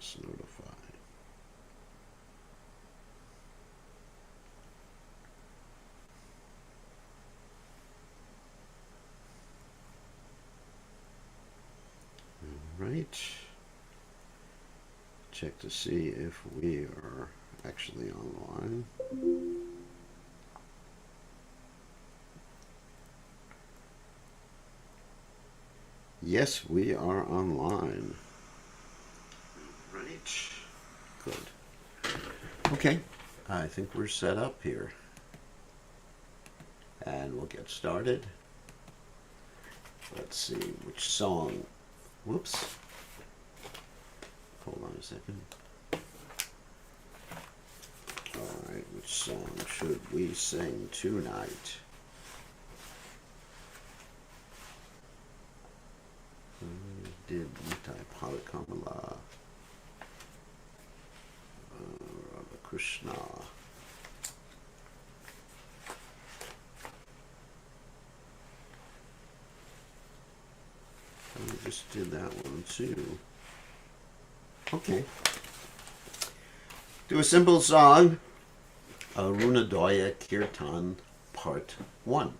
Yes, notify. All right. Check to see if we are actually online. Yes, we are online. Right. Good. Okay. I think we're set up here. And we'll get started. Let's see which song. Whoops. Hold on a second. Alright, which song should we sing tonight? Did Untitled Chapter, Krishna. We just did that one too. Okay. Do a simple song, Arunodoya Kirtan, Part 1.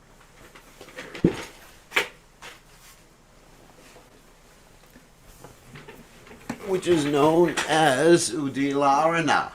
Which is known as Udilarana.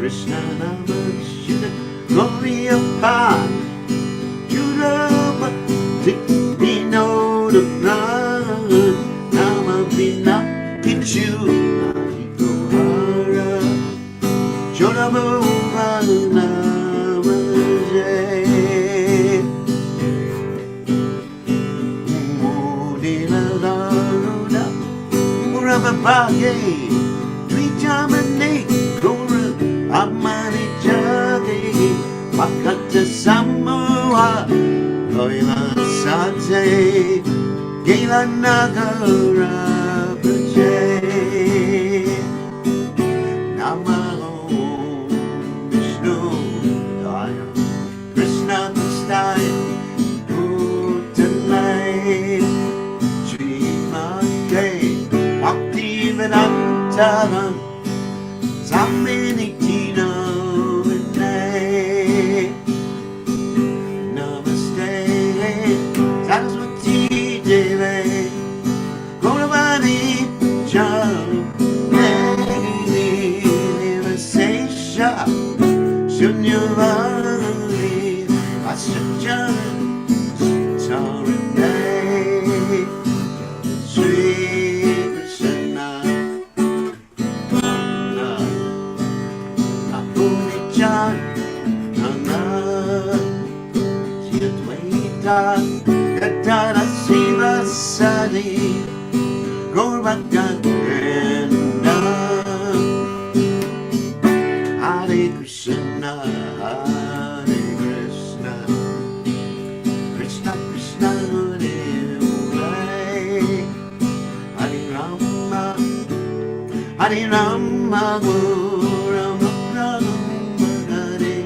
Krishna Namah Shivaya Glory of God Judah Vino the blood, Nama Vina Kichu, Nahikohara, Jonabu Namaje, Mudina Daruda, Murababage, Twijamane, Gora, Amani Jade, Makata Samuha, Loyla Sate, Gela Nagara Praje, Namaho Vishnu Daya, Krishna Mustaya, Bhutanai, Srimate, Bhakti Vedanta, Samini Tina Vinay, Namaste, Saraswati Devi, Gauravani Charu, Nivasesha, Shunyavani, Asachan, Sarinay, Sri Krishna, Apunichan, Nana, Yadwaita, Yadana Siva Sadi, Gaurvakanda, Hare Krishna, Hare Krishna, Krishna Krishna, Hare Hare, Hare Rama, Hare Rama, Guru Rama, Hare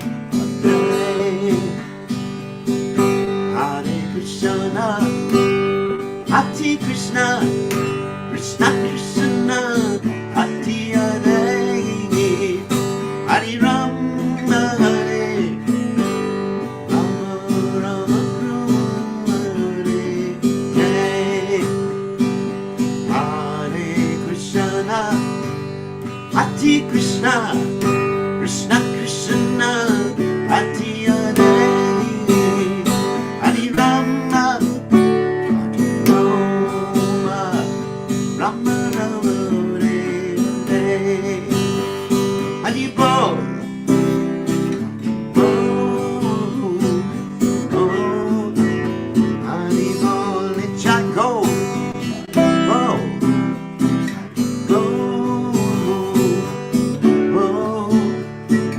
Hare, Hare Krishna, Hare Krishna, Krishna Krishna, Hare Hare, Hare Rama, Hare Rama, Rama Hare Hare, Hare Krishna, Hare Krishna, Krishna Krishna, Hare Hare, Hare Rama, Rama Rama Hare Hare, Hare Bol, Hare Bol, Nichai Go,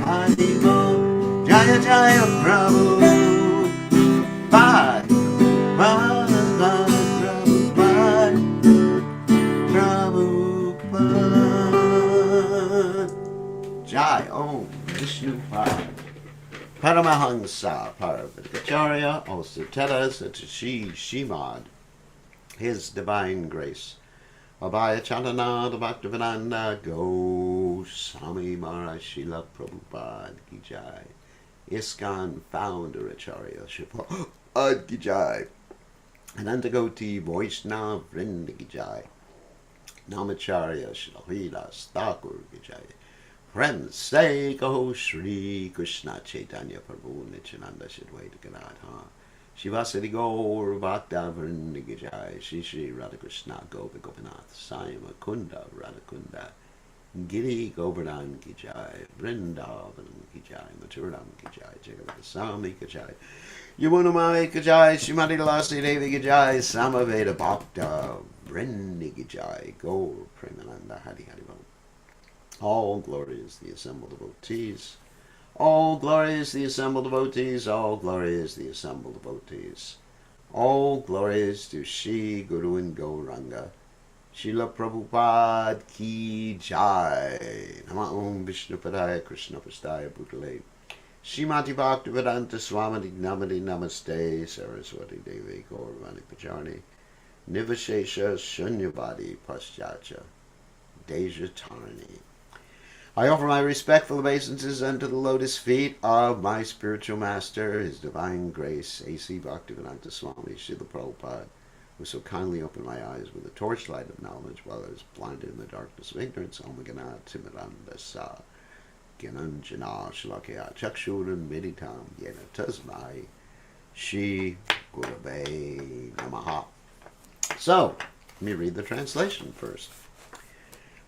Hare Bol, Jaya Jaya Prabhu, Bye, Bye, Prabhupada, Prabhupada. Jai Om Vishnu Pada. Paramahansa Paravaticharya, also Teras Atashi Shimad, His Divine Grace. Abhaya Chandana, the Bhaktivedanta Goswami Maharaj Srila Prabhupada Ki Jai. ISKCON Founder Acharya Sripad Ki Jai. Anantagoti Vaishnava Vrinda Ki Jai. Namacharya Shrilas Thakur Ki Jai. Friends, say go Shri Krishna Chaitanya Prabhu Nityananda Shadwaita Ganadha. Shivasati Gaur Bhakta Vrinda Ki Jai. Shri Shri Radhakrishna Gopa Gopinath Sayama Kunda Radhakunda. Giri Govardhan Ki Jai. Vrindavan Ki Jai. Maturam Ki Jai. Jagavata Swami Ki Jai. Yamunamai Ki Jai. Shrimati Lassi Devi Ki Jai. Samaveda Bhakta Vrinda Ki Jai. Gaur Premananda Hari Hari Bom. All glory is the assembled devotees. All glory is the assembled devotees. All glory is the assembled devotees. All glory is to Shri Guru and Gauranga. Srila Prabhupada Ki Jai. Nama Om Vishnu Padaya Krishna Prastaya Bhutale. Srimati Bhaktivedanta Swami Namadi Namaste Saraswati Devi Gauravani Pacharni. Nivashesha Shunyavadi Paschatya Dejatarni. I offer my respectful obeisances unto the lotus feet of my spiritual master, His Divine Grace, A.C. Bhaktivedanta Swami Srila Prabhupada, who so kindly opened my eyes with the torchlight of knowledge while I was blinded in the darkness of ignorance. Om Gana Timiranda Sa Gyananjana Shalakya Chakshuran Meditam Yena Tasmai Shri Gurave Namaha. So, let me read the translation first.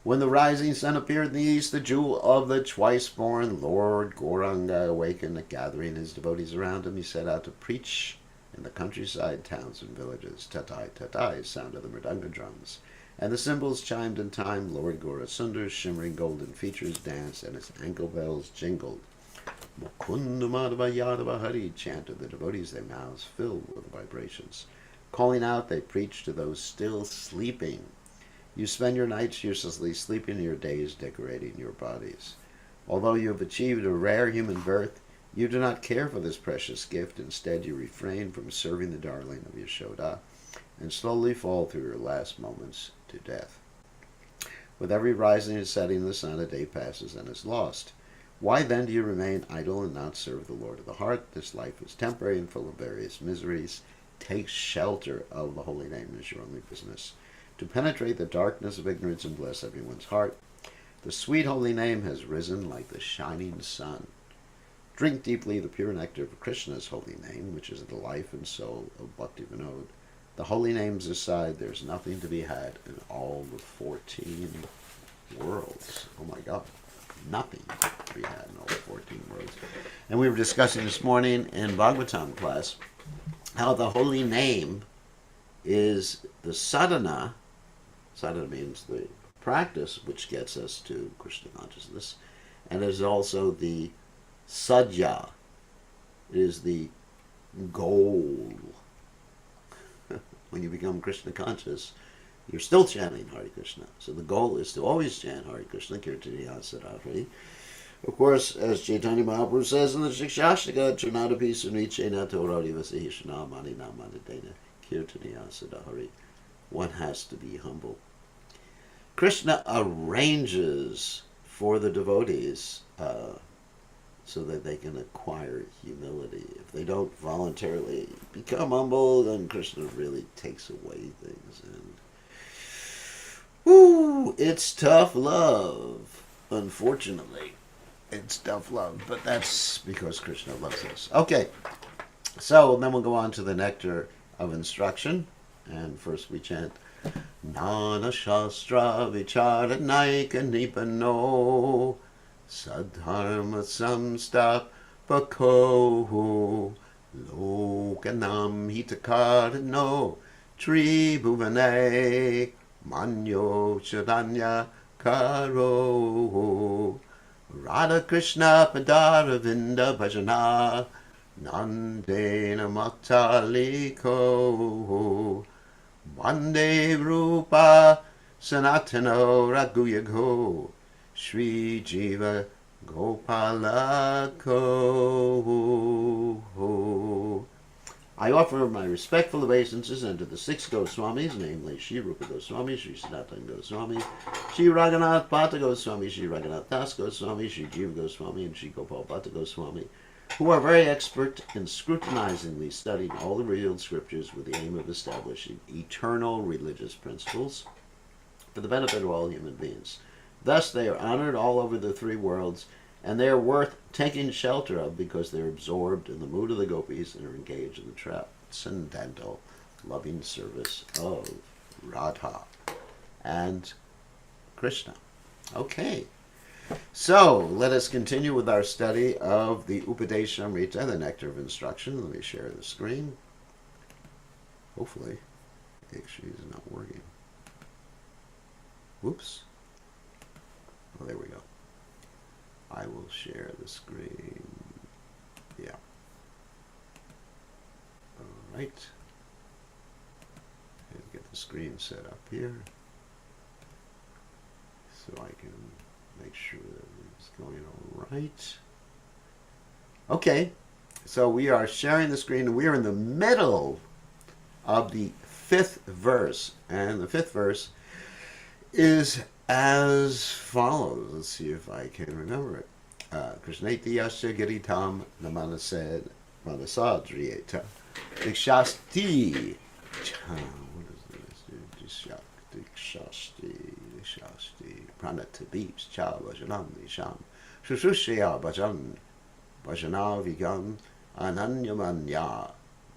When the rising sun appeared in the east, the jewel of the twice-born Lord Gauranga awakened, gathering his devotees around him. He set out to preach in the countryside, towns, and villages. Tatai, tatai sounded the mridanga drums, and the cymbals chimed in time. Lord Gaurasundar's shimmering golden features danced, and his ankle bells jingled. Mukunda Madhava Yadava Hari chanted the devotees, their mouths filled with vibrations. Calling out, they preached to those still sleeping. You spend your nights uselessly sleeping and your days decorating your bodies. Although you have achieved a rare human birth, you do not care for this precious gift. Instead, you refrain from serving the darling of Yashoda and slowly fall through your last moments to death. With every rising and setting of the sun, a day passes and is lost. Why then do you remain idle and not serve the Lord of the heart? This life is temporary and full of various miseries. Take shelter of the holy name as your only business. To penetrate the darkness of ignorance and bless everyone's heart, the sweet holy name has risen like the shining sun. Drink deeply the pure nectar of Krishna's holy name, which is the life and soul of Bhakti Vinod. The holy names aside, there's nothing to be had in all the 14 worlds. Oh my God. Nothing to be had in all the 14 worlds. And we were discussing this morning in Bhagavatam class how the holy name is the sadhana. Sadhana means the practice which gets us to Krishna consciousness, and is also the sadhya. It is the goal. When you become Krishna conscious, you're still chanting Hare Krishna. So the goal is to always chant Hare Krishna, Kirtaniya Sarahari. Of course, as Chaitanya Mahaprabhu says in the Shikshashtaka, Chunadapi Sunichena Torari Vasihishana Mani Namanadena Kirtaniya Sarahari. One has to be humble. Krishna arranges for the devotees so that they can acquire humility. If they don't voluntarily become humble, then Krishna really takes away things. And it's tough love, unfortunately. It's tough love, but that's because Krishna loves us. Okay, so then we'll go on to the Nectar of Instruction. And first we chant Nana Shastra Vichara Naika Nipano Sadharma Samstapako Lokanam Hitakarano Tribhuvane Manyo Sharanya Karo Radha Krishna Padaravinda Bhajana Nandena Mataliko Vande Rupa Sanatano Raghuyagho Shri Jiva Gopalako. I offer my respectful obeisances unto the 6 Goswamis, namely Shri Rupa Goswami, Shri Sanatana Goswami, Shri Raghunath Bhatta Goswami, Shri Raghunath Das Goswami, Shri Jiva Goswami, and Shri Gopal Bhatta Goswami, who are very expert in scrutinizingly studying all the revealed scriptures with the aim of establishing eternal religious principles for the benefit of all human beings. Thus they are honored all over the 3 worlds, and they are worth taking shelter of because they are absorbed in the mood of the gopis and are engaged in the transcendental loving service of Radha and Krishna. Okay. So, let us continue with our study of the Upadeshamrita, the Nectar of Instruction. Let me share the screen. Hopefully, actually it's not working. Whoops. Oh, there we go. I will share the screen. Yeah. All right. And get the screen set up here so I can make sure that it's going all right. Okay, so we are sharing the screen, and we are in the middle of the 5th verse, and the 5th verse is as follows. Let's see if I can remember it. Krishneti yasya giritam namanased manasadriyeta dikshasti. What is this? Dikshasti pranatabeeps cha vajanam nisham shushushya bhajan bhajana vigam ananyamanya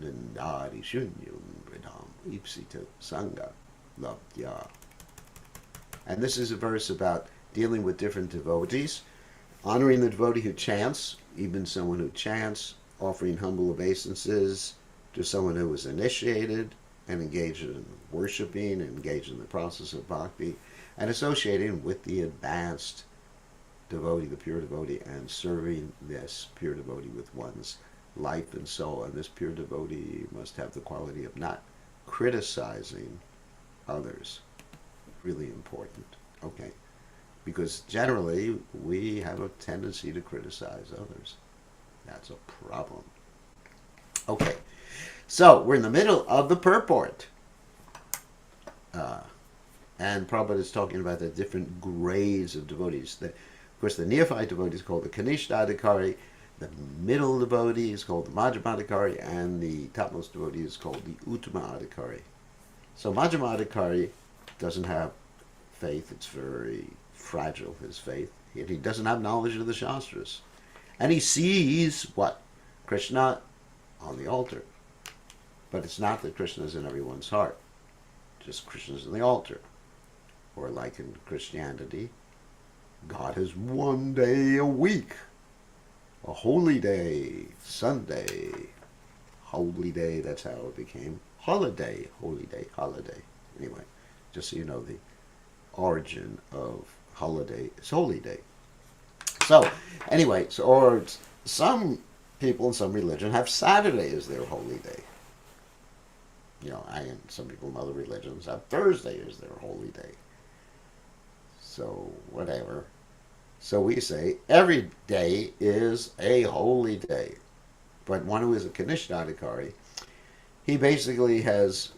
nindari shunyum pradam ipsita sangha labdya. And this is a verse about dealing with different devotees, honoring the devotee who chants, even someone who chants, offering humble obeisances to someone who was initiated and engaged in worshiping and engaged in the process of bhakti, and associating with the advanced devotee, the pure devotee, and serving this pure devotee with one's life and soul. And this pure devotee must have the quality of not criticizing others. Really important. Okay. Because generally we have a tendency to criticize others. That's a problem. Okay. So we're in the middle of the purport. And Prabhupada is talking about the different grades of devotees. Of course, the neophyte devotee is called the Kanishta Adhikari, the middle devotee is called the Majjhima Adhikari, and the topmost devotee is called the Uttama Adhikari. So Majjhima Adhikari doesn't have faith. It's very fragile, his faith. He doesn't have knowledge of the Shastras. And he sees what? Krishna on the altar. But it's not that Krishna is in everyone's heart. Just Krishna's on the altar. Or like in Christianity, God has one day a week. A holy day, Sunday. Holy day, that's how it became. Holiday, holy day, holiday. Anyway, just so you know the origin of holiday is holy day. So, anyway, or some people in some religion have Saturday as their holy day. And some people in other religions have Thursday as their holy day. So, whatever. So we say every day is a holy day. But one who is a Kanishta Adhikari, he basically has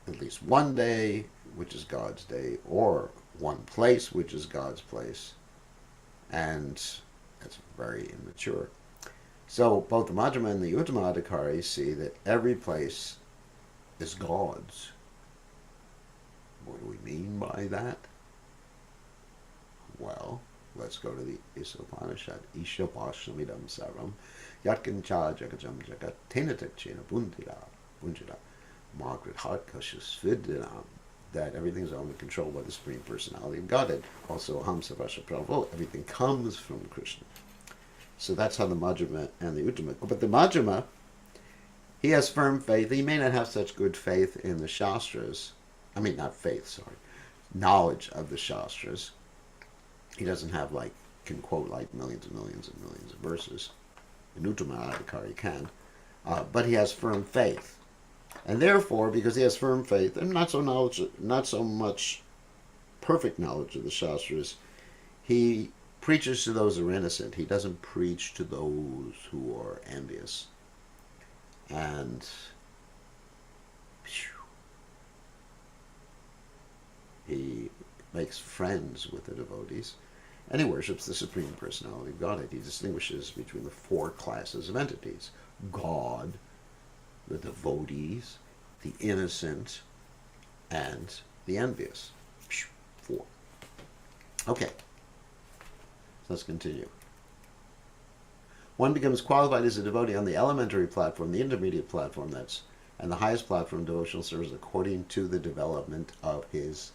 at least one day, which is God's day, or one place, which is God's place. And that's very immature. So both the Majjhima and the Uttama Adhikari see that every place is God's. What do we mean by that? Well, let's go to the Isopanishad. Isha Pashamidam Saram Yatkancha Jagajam Jagat Tenatak Chena Bunjira Margaret Hartkashas Vidinam, that everything is only controlled by the Supreme Personality of Godhead. Also Hamsa Vasha Prabhu, everything comes from Krishna. So that's how the Majjhima and the Uttama. But the Majjhima, he has firm faith. He may not have such good faith in the Shastras. I mean, not faith, sorry. Knowledge of the Shastras. He doesn't have can quote millions and millions and millions of verses. In Uttama Adhikari can. But he has firm faith. And therefore, because he has firm faith and not so much perfect knowledge of the Shastras, he preaches to those who are innocent. He doesn't preach to those who are envious. And he makes friends with the devotees, and he worships the Supreme Personality of Godhead. He distinguishes between the four classes of entities: God, the devotees, the innocent, and the envious. Four. Okay, let's continue. One becomes qualified as a devotee on the elementary platform, the intermediate platform, and the highest platform of devotional service according to the development of his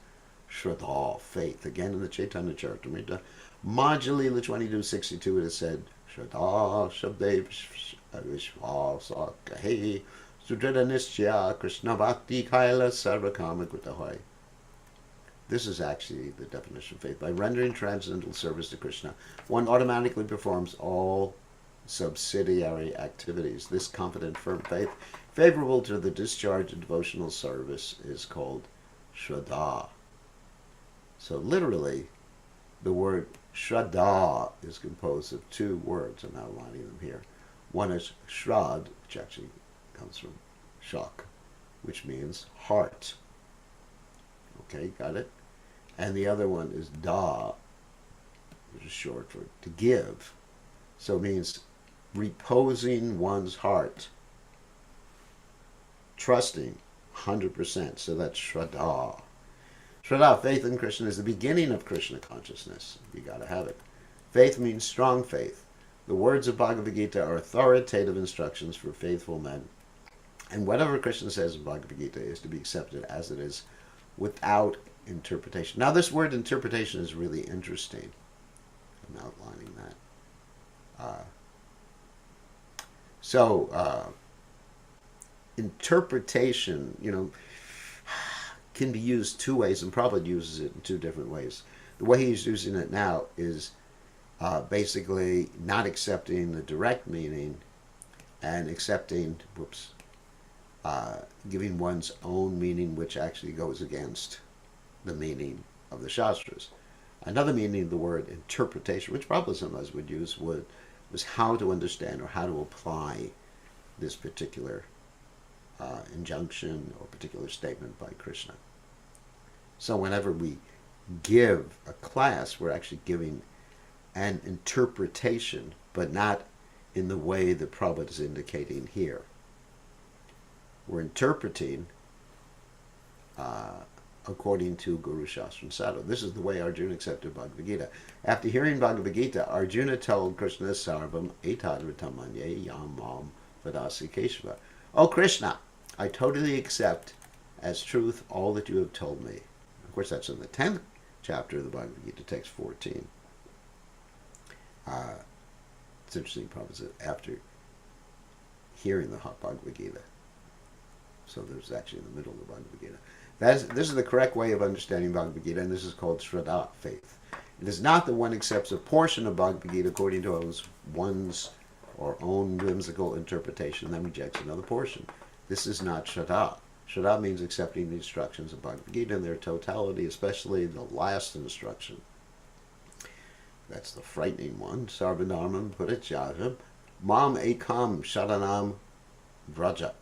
Shraddha, faith. Again, in the Chaitanya Charitamrita, Madhya 2262, it is said, Shraddha Shabde Vishvasa Kahe Sudrida Nishya Krishna Bhakti Kaila Sarvakama Kutahoy. This is actually the definition of faith. By rendering transcendental service to Krishna, one automatically performs all subsidiary activities. This confident, firm faith, favorable to the discharge of devotional service, is called Shraddha. So literally, the word Shraddha is composed of two words. I'm outlining them here. One is Shrad, which actually comes from Shak, which means heart. Okay, got it? And the other one is Da, which is short for to give. So it means reposing one's heart, trusting 100%. So that's Shraddha. Shraddha, faith in Krishna, is the beginning of Krishna consciousness. You got to have it. Faith means strong faith. The words of Bhagavad Gita are authoritative instructions for faithful men And whatever Krishna says in Bhagavad Gita is to be accepted as it is, without interpretation. Now, this word interpretation is really interesting. I'm outlining that. Interpretation, can be used two ways, and Prabhupada uses it in two different ways. The way he's using it now is basically not accepting the direct meaning and accepting, giving one's own meaning, which actually goes against the meaning of the Shastras. Another meaning of the word interpretation, which Prabhupada sometimes would use, was how to understand or how to apply this particular injunction or particular statement by Krishna. So whenever we give a class, we're actually giving an interpretation, but not in the way that Prabhupada is indicating here. We're interpreting according to Guru Shastra and Sadhu. This is the way Arjuna accepted Bhagavad Gita. After hearing Bhagavad Gita, Arjuna told Krishna, Sarvam etadvatamanye yamam vadasi keshava. Oh Krishna, I totally accept as truth all that you have told me. Of course, that's in the 10th chapter of the Bhagavad Gita, text 14. It's interesting, Prabhupada said, after hearing the Bhagavad Gita. So there's actually in the middle of the Bhagavad Gita. This is the correct way of understanding Bhagavad Gita, and this is called Shraddha, faith. It is not that one accepts a portion of Bhagavad Gita according to one's or own whimsical interpretation and then rejects another portion. This is not Shraddha. Shraddha means accepting the instructions of Bhagavad Gita in their totality, especially the last instruction. That's the frightening one. Sarvadharmam purityajam mam ekam sharanam vraja.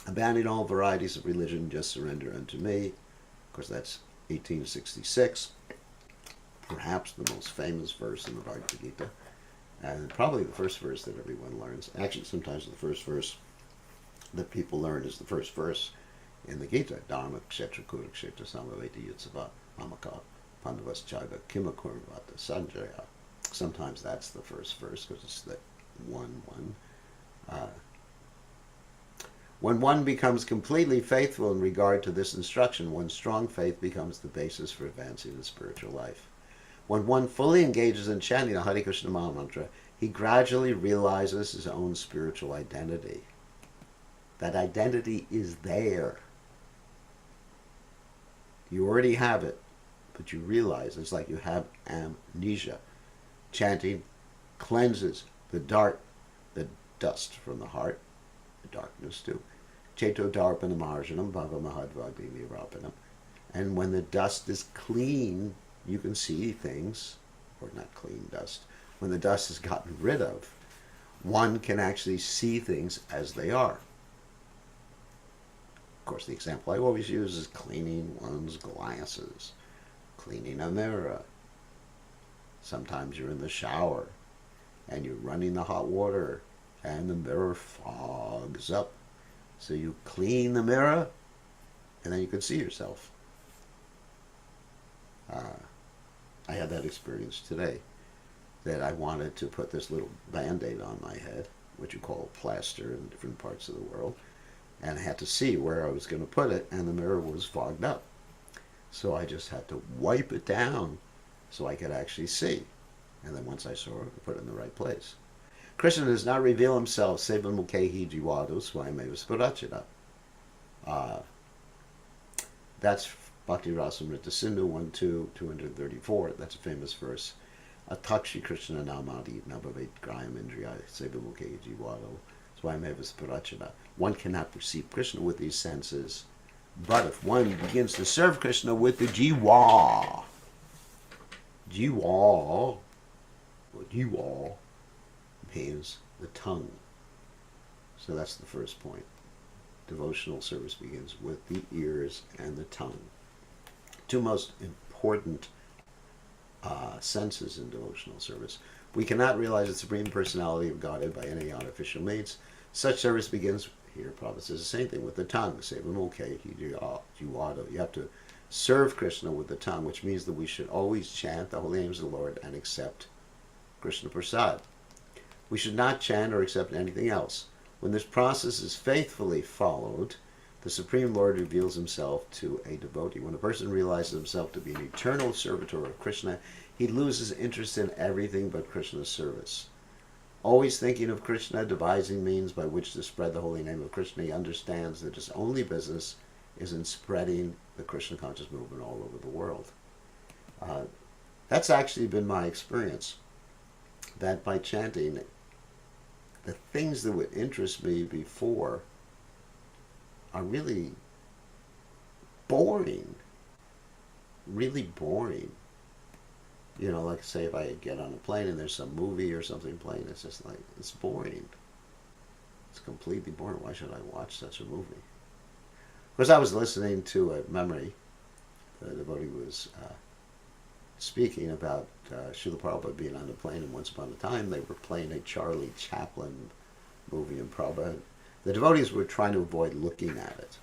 Abandon all varieties of religion, just surrender unto me. Of course, that's 1866. Perhaps the most famous verse in the Bhagavad Gita. And probably the first verse that everyone learns. Actually, sometimes the first verse that people learn is the first verse in the Gita. Dharmakshetra, Kurukshetra, samaveti yutsava, mamaka, pandavas chaiva, kimakurvata, sanjaya. Sometimes that's the first verse because it's the 1-1. When one becomes completely faithful in regard to this instruction, one's strong faith becomes the basis for advancing the spiritual life. When one fully engages in chanting the Hare Krishna Maha Mantra, he gradually realizes his own spiritual identity. That identity is there. You already have it, but you realize it's like you have amnesia. Chanting cleanses the dust from the heart, the darkness too. Cheto darpanam arjanam bhava mahadvagni virapanam. And when the dust is clean, you can see things, or not clean dust. When the dust is gotten rid of, one can actually see things as they are. Of course, the example I always use is cleaning one's glasses, cleaning a mirror. Sometimes you're in the shower and you're running the hot water and the mirror fogs up. So you clean the mirror and then you can see yourself. I had that experience today that I wanted to put this little band-aid on my head, which you call plaster in different parts of the world, and I had to see where I was going to put it, and the mirror was fogged up. So I just had to wipe it down so I could actually see. And then once I saw it, I put it in the right place. Krishna does not reveal himself, Seva Mukhehi Jivado Swayameva Spurachita. That's Bhakti Rasamrita Sindhu 1-2-234. That's a famous verse. Atakshi Krishna Namadi Nabhavet Grayam Indriya Seva Mukhehi Jivado Swayameva Spurachita. One cannot perceive Krishna with these senses, but if one begins to serve Krishna with the jiva means the tongue. So that's the first point. Devotional service begins with the ears and the tongue. Two most important senses in devotional service. We cannot realize the Supreme Personality of Godhead by any artificial means. Such service begins, here Prabhupada says the same thing, with the tongue. You have to serve Krishna with the tongue, which means that we should always chant the holy names of the Lord and accept Krishna Prasad. We should not chant or accept anything else. When this process is faithfully followed, the Supreme Lord reveals himself to a devotee. When a person realizes himself to be an eternal servitor of Krishna, he loses interest in everything but Krishna's service. Always thinking of Krishna, devising means by which to spread the holy name of Krishna, he understands that his only business is in spreading the Krishna conscious movement all over the world. That's actually been my experience, that by chanting, the things that would interest me before are really boring. Really boring. You know, like say if I get on a plane and there's some movie or something playing, it's just like, it's boring. It's completely boring. Why should I watch such a movie? Of course, I was listening to a memory. The devotee was speaking about Srila Prabhupada being on the plane, and once upon a time they were playing a Charlie Chaplin movie, and Prabhupada, the devotees were trying to avoid looking at it.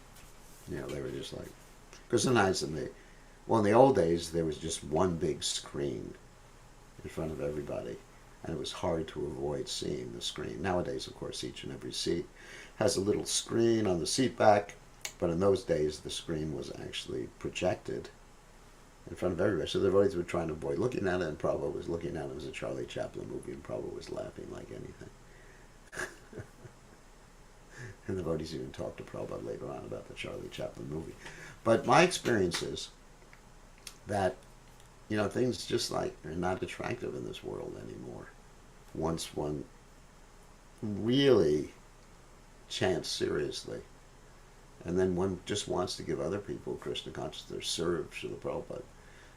You know, they were just like, because sometimes in the old days there was just one big screen in front of everybody, and it was hard to avoid seeing the screen. Nowadays, of course, each and every seat has a little screen on the seat back, but in those days the screen was actually projected in front of everybody. So the devotees were trying to avoid looking at it, and Prabhupada was looking at it as a Charlie Chaplin movie, and Prabhupada was laughing like anything. And the devotees even talked to Prabhupada later on about the Charlie Chaplin movie. But my experience is that, you know, things just like are not attractive in this world anymore. Once one really chants seriously, and then one just wants to give other people Krishna consciousness or serve Srila Prabhupada.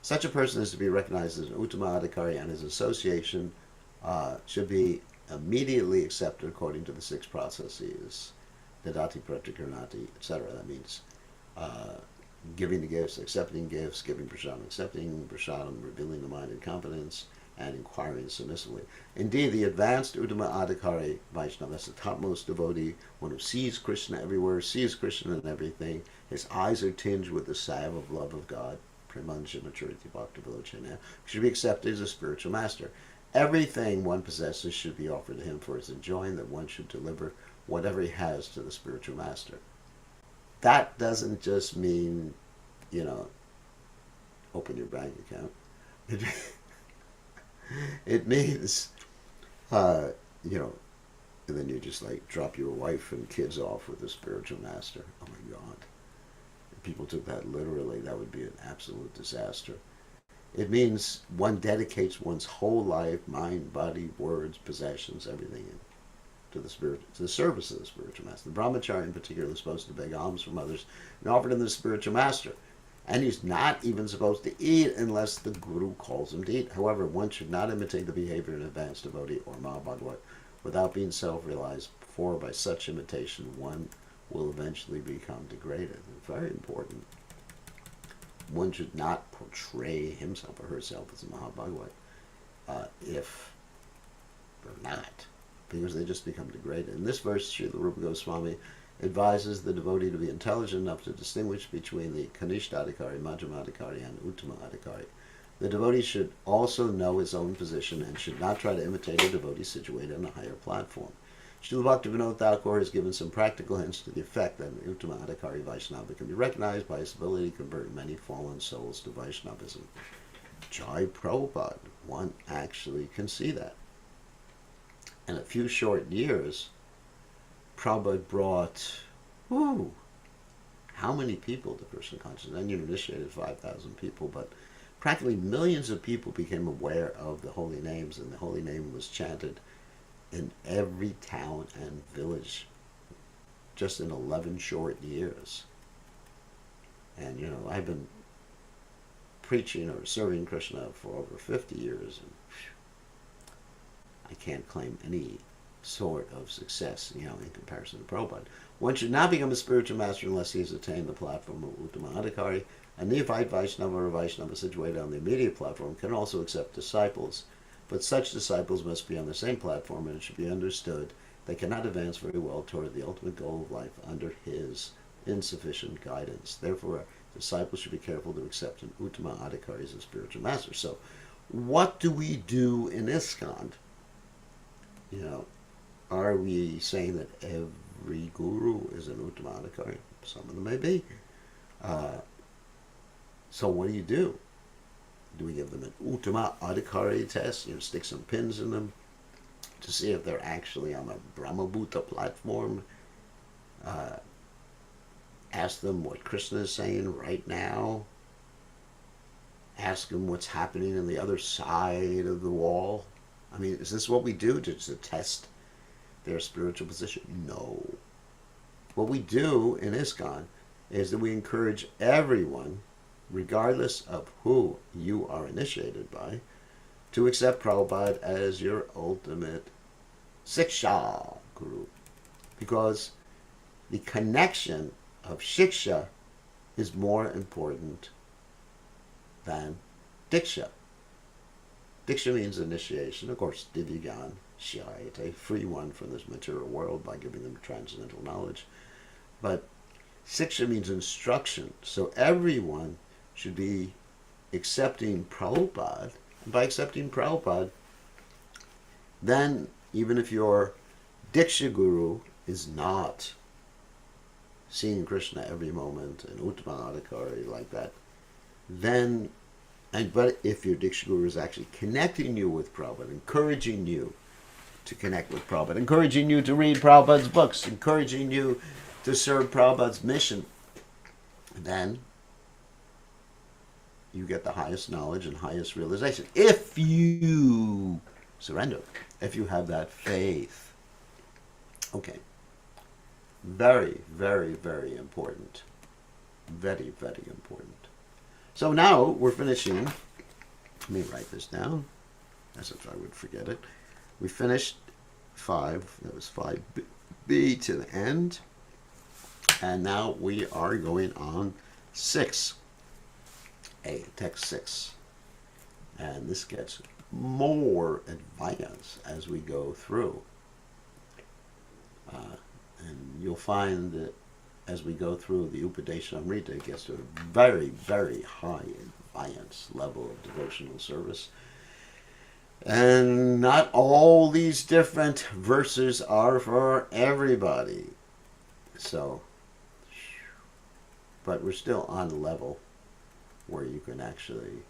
Such a person is to be recognized as an Uttama Adhikari, and his association should be immediately accepted according to the 6 processes, Dadati, Pratikarnati, etc. That means giving the gifts, accepting gifts, giving prasadam, accepting prasadam, revealing the mind in confidence, and inquiring submissively. Indeed, the advanced Uttama Adhikari Vaishnava, that's the topmost devotee, one who sees Krishna everywhere, sees Krishna in everything. His eyes are tinged with the salve of love of God, Premanjana Chariti Bhakti Vilochana, should be accepted as a spiritual master. Everything one possesses should be offered to him for his enjoying, that one should deliver whatever he has to the spiritual master. That doesn't just mean, you know, open your bank account. It means, you know, and then you just like drop your wife and kids off with the spiritual master. Oh my God. If people took that literally, that would be an absolute disaster. It means one dedicates one's whole life, mind, body, words, possessions, everything to the service of the spiritual master. The brahmachari in particular is supposed to beg alms from others and offer them to the spiritual master. And he's not even supposed to eat unless the guru calls him to eat. However, one should not imitate the behavior of an advanced devotee or Mahabhagavad without being self-realized, for by such imitation one will eventually become degraded. It's very important. One should not portray himself or herself as a Mahabhagavad if they're not, because they just become degraded. In this verse, Srila Rupa Goswami advises the devotee to be intelligent enough to distinguish between the Kanishta Adhikari, Majjhima Adhikari, and Uttama Adhikari. The devotee should also know his own position and should not try to imitate a devotee situated on a higher platform. Srila Bhaktivinoda Thakur has given some practical hints to the effect that an Uttama Adhikari Vaishnava can be recognized by his ability to convert many fallen souls to Vaishnavism. Jai Prabhupada, one actually can see that. In a few short years, Prabhupada brought, how many people to Krishna consciousness? And you initiated 5,000 people, but practically millions of people became aware of the holy names, and the holy name was chanted in every town and village just in 11 short years. And, you know, I've been preaching or serving Krishna for over 50 years, and I can't claim any sort of success, you know, in comparison to Prabhupada. One should not become a spiritual master unless he has attained the platform of Uttama Adhikari. A neophyte Vaishnava or Vaishnava situated on the immediate platform can also accept disciples, but such disciples must be on the same platform, and it should be understood they cannot advance very well toward the ultimate goal of life under his insufficient guidance. Therefore, disciples should be careful to accept an Uttama Adhikari as a spiritual master. So, what do we do in ISKCON? You know, are we saying that every guru is an Uttamadhikari? Some of them may be. So what do you do? Do we give them an Uttama Adhikari test? Stick some pins in them to see if they're actually on a Brahmabhuta platform? Ask them what Krishna is saying right now. Ask them what's happening on the other side of the wall. I mean, is this what we do to test their spiritual position? No. What we do in ISKCON is that we encourage everyone, regardless of who you are initiated by, to accept Prabhupada as your ultimate Siksha Guru. Because the connection of Shiksha is more important than Diksha. Diksha means initiation. Of course, Divyagan, Shayate, free one from this material world by giving them transcendental knowledge. But Siksha means instruction. So everyone should be accepting Prabhupada. And by accepting Prabhupada, then even if your Diksha Guru is not seeing Krishna every moment, an Uttamadhikari like that, then, but if your Diksha Guru is actually connecting you with Prabhupada, encouraging you to connect with Prabhupada, encouraging you to read Prabhupada's books, encouraging you to serve Prabhupada's mission, then you get the highest knowledge and highest realization. If you surrender, if you have that faith. Okay. Very, very, very important. Very, very important. So now we're finishing. Let me write this down, as if I would forget it. We finished 5. That was 5b to the end. And now we are going on 6. Text 6. And this gets more advanced as we go through. And you'll find that as we go through the Upadeshamrita, it gets to a very, very high advanced level of devotional service. And not all these different verses are for everybody. So, but we're still on the level where you can actually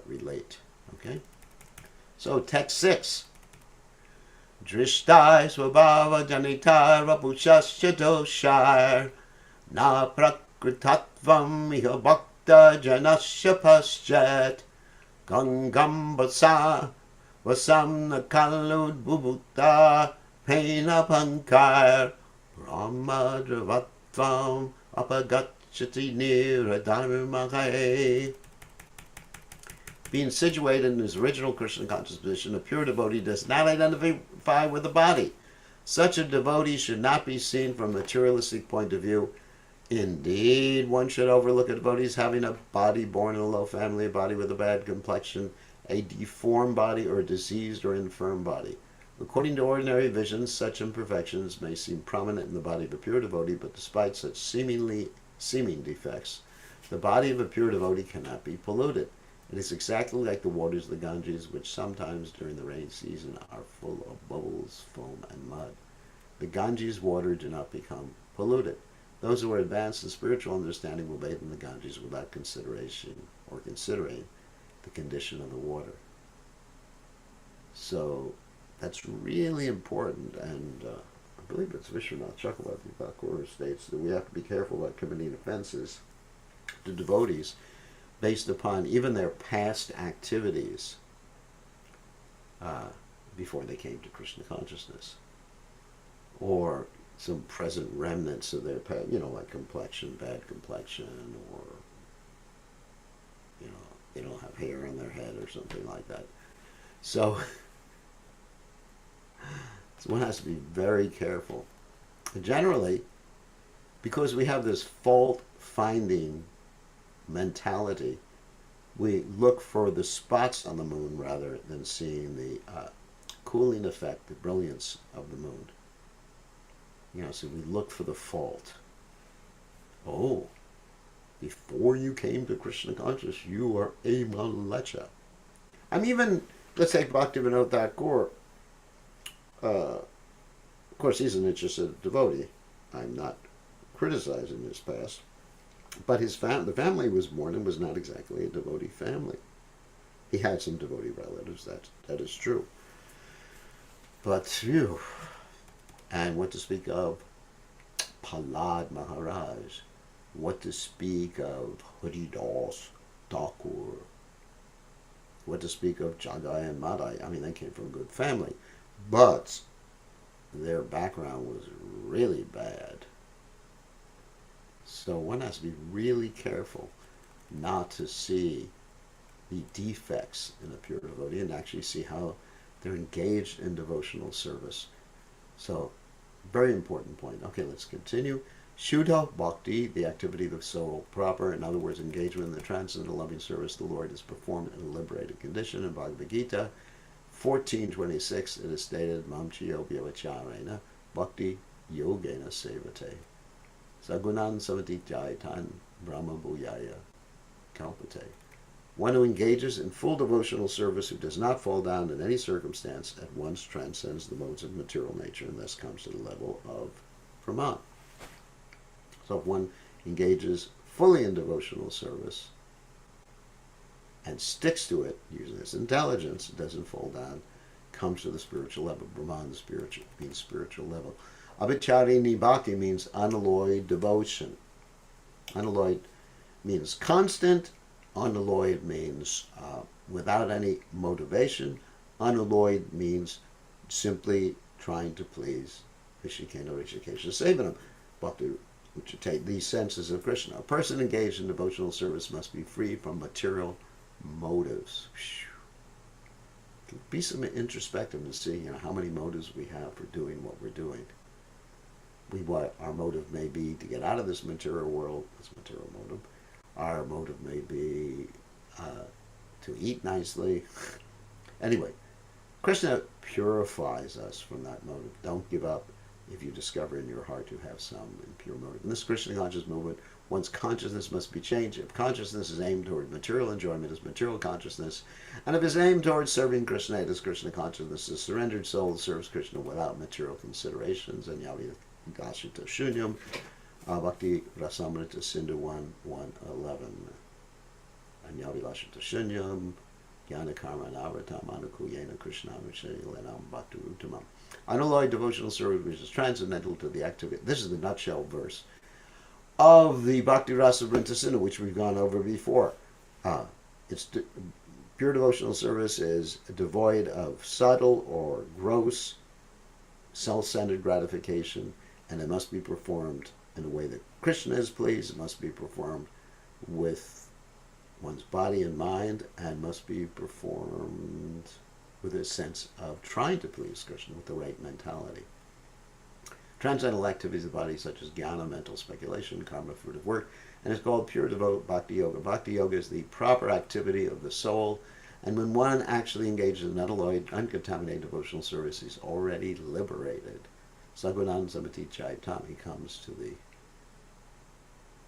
relate. Okay? So, text 6. Drishtai swabhava janitar vapushasya doshar na prakritatvam iha bhakta janasya paschat gangam basa vasam nakalud bubutta pena pankar brahmadravatvam apagachati niradharmagaye. Being situated in his original Krishna conscious position, a pure devotee does not identify with the body. Such a devotee should not be seen from a materialistic point of view. Indeed, one should overlook a devotee as having a body born in a low family, a body with a bad complexion, a deformed body, or a diseased or infirm body. According to ordinary visions, such imperfections may seem prominent in the body of a pure devotee, but despite such seeming defects, the body of a pure devotee cannot be polluted. It is exactly like the waters of the Ganges, which sometimes during the rainy season are full of bubbles, foam, and mud. The Ganges water do not become polluted. Those who are advanced in spiritual understanding will bathe in the Ganges without consideration or considering the condition of the water. So that's really important, and I believe it's Vishwanath Chakravarti Thakur states that we have to be careful about committing offenses to devotees based upon even their past activities before they came to Krishna consciousness, or some present remnants of their past, like complexion, bad complexion, or they don't have hair on their head or something like that. So one has to be very careful. Generally, because we have this fault-finding mentality, we look for the spots on the moon rather than seeing the cooling effect, the brilliance of the moon. So we look for the fault. Oh, before you came to Krishna consciousness, you were a malecha. Even, let's take Bhaktivinoda Thakur. course, he's an interested devotee. I'm not criticizing his past. But the family he was born in was not exactly a devotee family. He had some devotee relatives, that is true. But, phew, and what to speak of Prahlad Maharaj, what to speak of Haridas Thakur, what to speak of Jagai and Madai. I mean, they came from a good family, but their background was really bad. So one has to be really careful not to see the defects in a pure devotee and actually see how they're engaged in devotional service. So, very important point. Okay, let's continue. Shuddha Bhakti, the activity of the soul proper, in other words, engagement in the transcendental loving service of the Lord, is performed in a liberated condition. In Bhagavad Gita 14:26, it is stated, Mamchiyo Vyavacharena Bhakti Yogena Sevate. Sagunan Savatijaitan Brahma Bhuyaya Kalpate. One who engages in full devotional service, who does not fall down in any circumstance, at once transcends the modes of material nature and thus comes to the level of Brahman. So if one engages fully in devotional service and sticks to it, using his intelligence, doesn't fall down, comes to the spiritual level. Brahman, means spiritual level. Abhicharini Bhakti means unalloyed devotion. Unalloyed means constant. Unalloyed means without any motivation. Unalloyed means simply trying to please Rishikena Rishikesha Sevanam. Bhakti Uchitate, these senses of Krishna. A person engaged in devotional service must be free from material motives. Be some introspective to see, how many motives we have for doing what we're doing. Our motive may be to get out of this material world. That's material motive. Our motive may be to eat nicely. Anyway, Krishna purifies us from that motive. Don't give up if you discover in your heart you have some impure motive. In this Krishna conscious movement, one's consciousness must be changed. If consciousness is aimed toward material enjoyment, it's material consciousness. And if it's aimed towards serving Krishna, it is Krishna consciousness. The surrendered soul serves Krishna without material considerations. And Gashita Shunyam, Bhakti Rasamrita Sindhu 1:11. Anyavilashita Shunyam, Jnana Karma Navratam Anukuyena Krishna Lenam Bhakti Uttamam. Unalloyed devotional service which is transcendental to the activity. This is the nutshell verse of the Bhakti Rasa Vrintasindhu, which we've gone over before. Pure devotional service is devoid of subtle or gross self-centered gratification, and it must be performed in a way that Krishna is pleased. It must be performed with one's body and mind, and must be performed with a sense of trying to please Krishna with the right mentality. Transcendental activities of the body, such as jnana, mental speculation, karma, fruitive work, and it's called pure bhakti yoga. Bhakti yoga is the proper activity of the soul, and when one actually engages in unalloyed, uncontaminated devotional service, he's already liberated. Sagunan samati chaitam,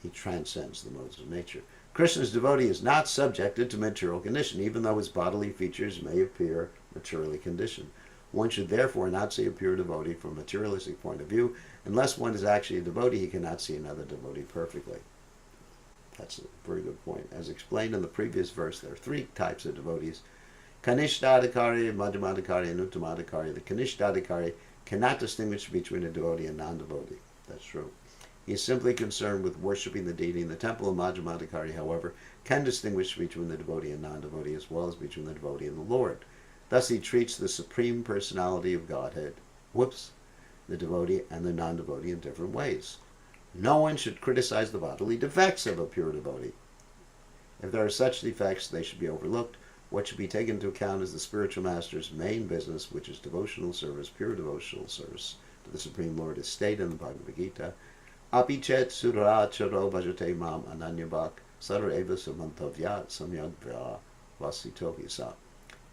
he transcends the modes of nature. Krishna's devotee is not subjected to material condition, even though his bodily features may appear materially conditioned. One should therefore not see a pure devotee from a materialistic point of view. Unless one is actually a devotee, he cannot see another devotee perfectly. That's a very good point. As explained in the previous verse, there are three types of devotees. Kanishtadhikari, Madhyamadhikari, and Uttamadhikari. The Kanishtadhikari cannot distinguish between a devotee and non-devotee. That's true. He is simply concerned with worshipping the deity in the temple. Of Madhyamadhikari, however, can distinguish between the devotee and non-devotee, as well as between the devotee and the Lord. Thus he treats the Supreme Personality of Godhead, the devotee and the non-devotee in different ways. No one should criticize the bodily defects of a pure devotee. If there are such defects, they should be overlooked. What should be taken into account is the spiritual master's main business, which is devotional service, pure devotional service to the Supreme Lord, is stated in the Bhagavad Gita. Apichet sura charo bhajate mam ananyabhak sarva samantavyat samyadvya vasitohisa.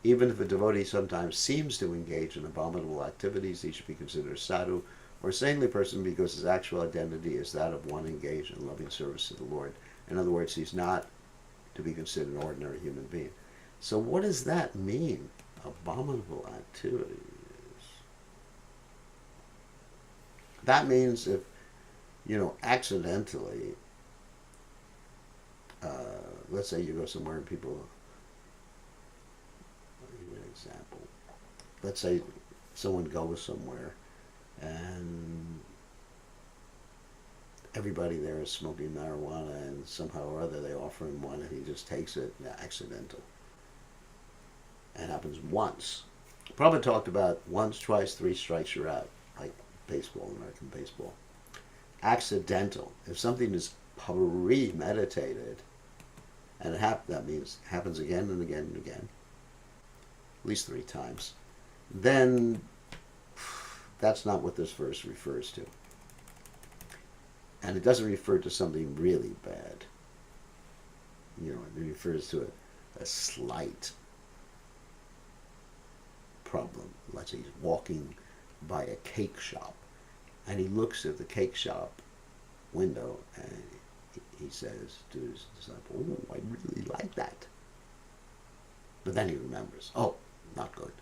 Even if a devotee sometimes seems to engage in abominable activities, he should be considered a sadhu or a saintly person because his actual identity is that of one engaged in loving service to the Lord. In other words, he's not to be considered an ordinary human being. So what does that mean? Abominable activities. That means if, accidentally, let's say you go somewhere and people, I'll give you an example. Let's say someone goes somewhere and everybody there is smoking marijuana, and somehow or other they offer him one and he just takes it. Accidental. It happens once. Prabhupada talked about once, twice, three strikes you're out, like baseball, American baseball. Accidental. If something is premeditated, and that means it happens again and again and again, at least 3 times, then that's not what this verse refers to. And it doesn't refer to something really bad. It refers to a slight problem. Let's say he's walking by a cake shop, and he looks at the cake shop window, and he says to his disciple, "Oh, I really like that." But then he remembers, "Oh, not good."